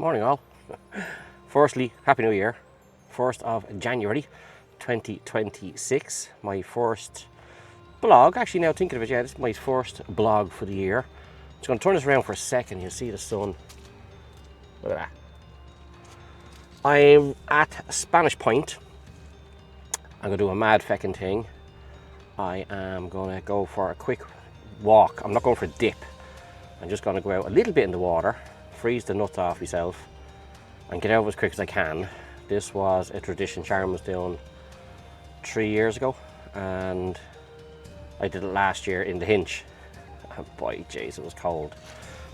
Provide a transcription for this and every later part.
Morning all. Firstly, Happy New Year. 1st of January 2026. My first blog. Actually, now thinking of it, yeah, this is my first blog for the year. I'm just going to turn this around for a second. You'll see the sun. Look at that. I'm at Spanish Point. I'm going to do a mad feckin' thing. I am going to go for a quick walk. I'm not going for a dip. I'm just going to go out a little bit in the water, freeze the nuts off myself, and get out as quick as I can. This was a tradition Sharon was doing 3 years ago, and I did it last year in the Hinch. And boy, jeez, it was cold.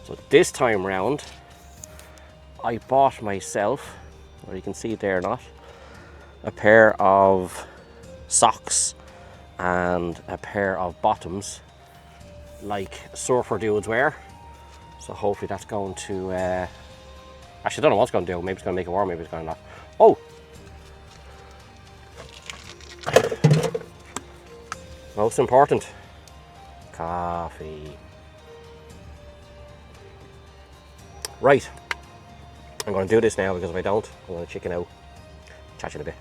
So this time round, I bought myself, or you can see it there or not, a pair of socks and a pair of bottoms like surfer dudes wear. So hopefully that's going to, actually I don't know what it's going to do. Maybe it's going to make it warm, maybe it's going to not. Oh! Most important, coffee. Right, I'm going to do this now because if I don't, I'm going to chicken out. Chat you in a bit.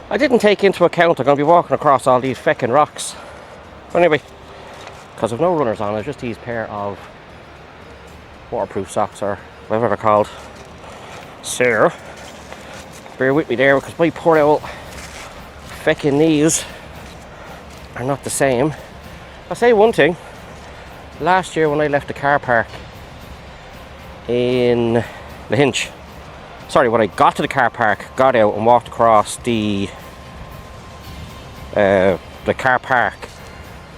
I didn't take into account I'm going to be walking across all these feckin' rocks. But anyway, because I've no runners on, it's just these pair of waterproof socks, or whatever they're called. So, bear with me there because my poor old feckin' knees are not the same. I'll say one thing. Last year when I left the car park in the Hinch, sorry, when I got to the car park, got out and walked across the car park,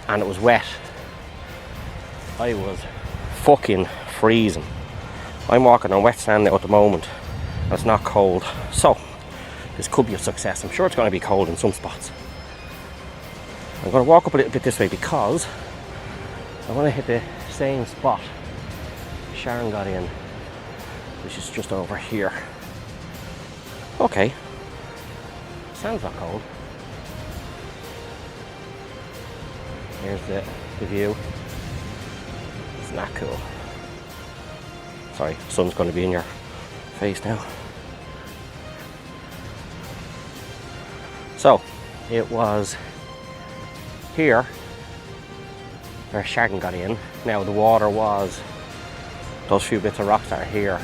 and it was wet. I was fucking freezing. I'm walking on wet sand now at the moment, and it's not cold. So, this could be a success. I'm sure it's going to be cold in some spots. I'm going to walk up a little bit this way because I want to hit the same spot Sharon got in, which is just over here. Okay, sand's not cold. Here's the view. It's not cool. Sorry, the sun's going to be in your face now. So, it was here where Sharon got in. Now the water was, those few bits of rocks that are here,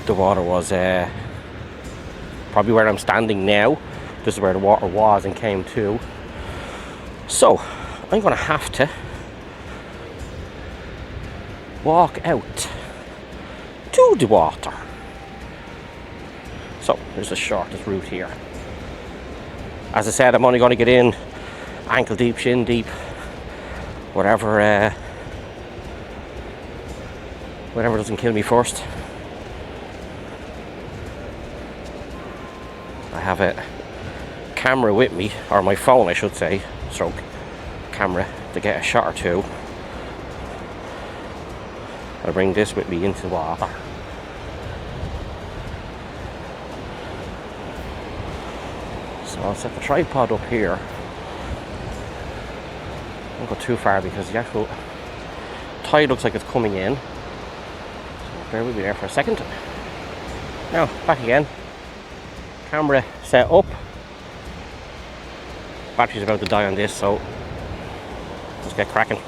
the water was probably where I'm standing now. This is where the water was and came to. So I'm going to have to walk out to the water. So there's the shortest route here. As I said, I'm only going to get in ankle deep, shin deep, whatever doesn't kill me first. I have a camera with me, or my phone I should say, stroke camera, to get a shot or two. I'll bring this with me into the water. So I'll set the tripod up here. I won't go too far because the actual tide looks like it's coming in. So bear with me there for a second. Now, back again. Camera set up. Battery's about to die on this, so let's get cracking.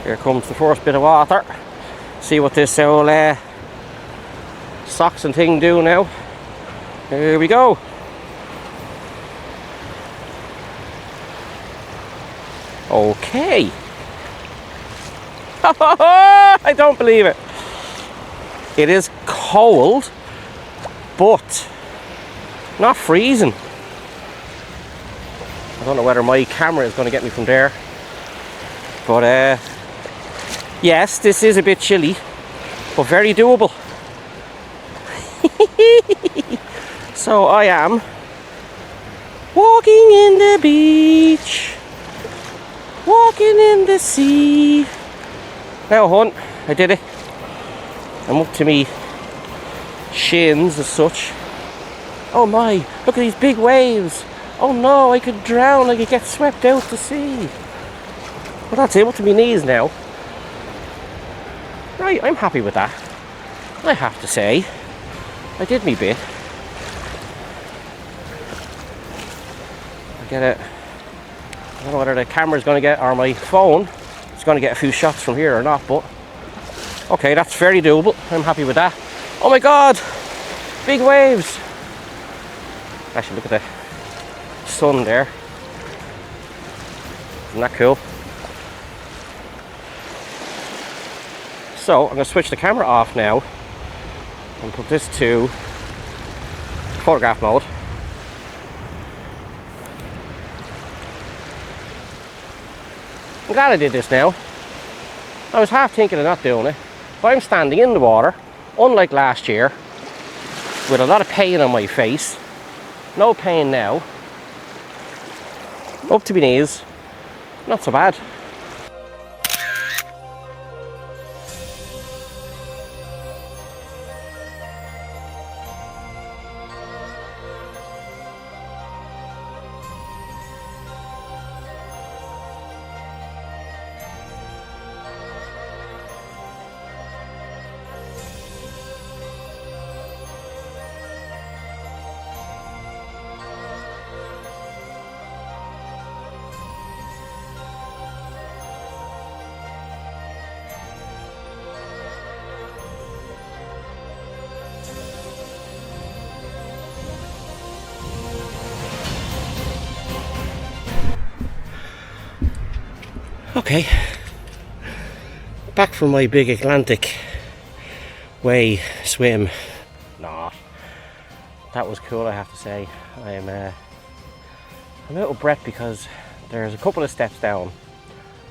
Here comes the first bit of water. See what this old socks and thing do now. Here we go. Okay. I don't believe it. It is cold, but Not freezing. I don't know whether my camera is going to get me from there. But yes, this is a bit chilly, but very doable. So I am walking in the beach, walking in the sea. Now, hon, I did it. I'm up to me shins as such. Oh my, look at these big waves. Oh no, I could drown, I could get swept out to sea. Well, that's it, up to my knees now. Right, I'm happy with that. I have to say, I did me bit. I don't know whether the camera's going to get, or my phone is going to get a few shots from here or not, but okay, that's very doable. I'm happy with that. Oh my god, big waves. Actually, look at the sun there. Isn't that cool? So I'm going to switch the camera off now and put this to photograph mode. I'm glad I did this now. I was half thinking of not doing it, but I'm standing in the water, unlike last year, with a lot of pain on my face. No pain now. Up to my knees. Not so bad. Okay, back from my big Atlantic way swim. Nah, that was cool, I have to say. I'm out of breath because there's a couple of steps down,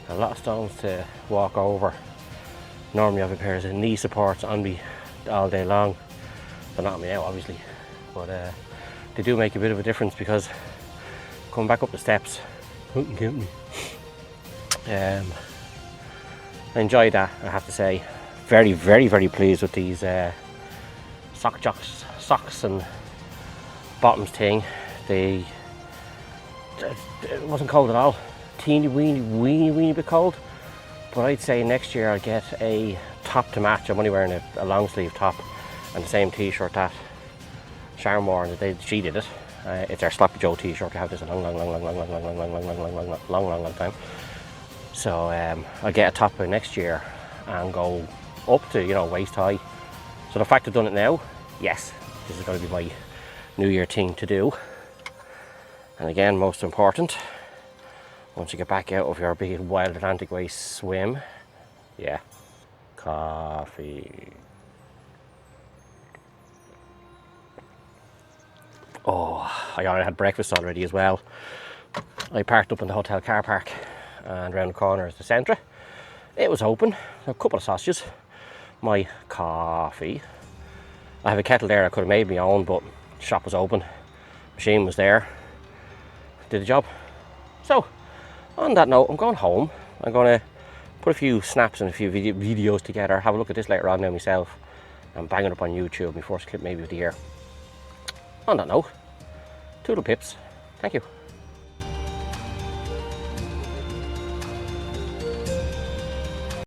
a lot of stones to walk over. Normally I have a pair of knee supports on me all day long. They're not on me now, obviously, but they do make a bit of a difference because coming back up the steps couldn't get me. I enjoyed that, I have to say. Very, very, very pleased with these socks and bottoms thing. It wasn't cold at all. Teeny weeny bit cold. But I'd say next year I'll get a top to match. I'm only wearing a long sleeve top and the same t-shirt that Sharon wore on the day she did it. It's our Sloppy Joe t-shirt. I have this a long time. So I'll get a top by next year and go up to, you know, waist high. So the fact I've done it now, yes, this is going to be my New Year thing to do. And again, most important, once you get back out of your big wild Atlantic way swim, yeah, coffee. Oh, I already had breakfast already as well. I parked up in the hotel car park and around the corner is the Centra. It was open, a couple of sausages, my coffee. I have a kettle there I could have made my own, but the shop was open, machine was there, did the job. So, on that note, I'm going home. I'm going to put a few snaps and a few videos together, have a look at this later on now myself, and bang it up on YouTube, my first clip maybe of the year. On that note, toodle pips, thank you.